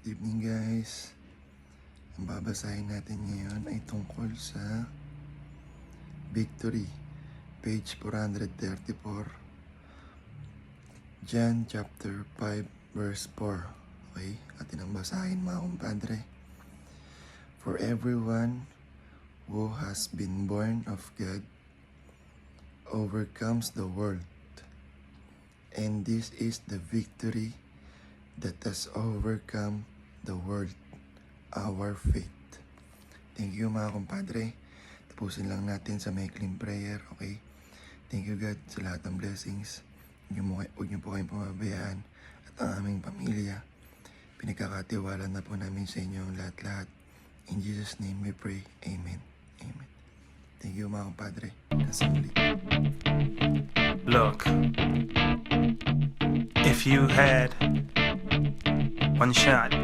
evening guys. Ang babasahin natin ngayon ay tungkol sa victory, page 434, John chapter 5 verse 4. Okay, atin ang basahin mga kumpadre. For everyone who has been born of God overcomes the world, and this is the victory that has overcome the world, our faith. Thank you mga kumpadre. Tapusin lang natin sa maikling prayer, okay? Thank you God sa lahat ng blessings. Huwag niyo po kayong pamabayaan at ang aming pamilya. Pinagkakatiwala na po namin sa inyo ang lahat-lahat. In Jesus' name we pray. Amen. Amen. Thank you mga kumpadre. Nasa muli. Look, if you had one shot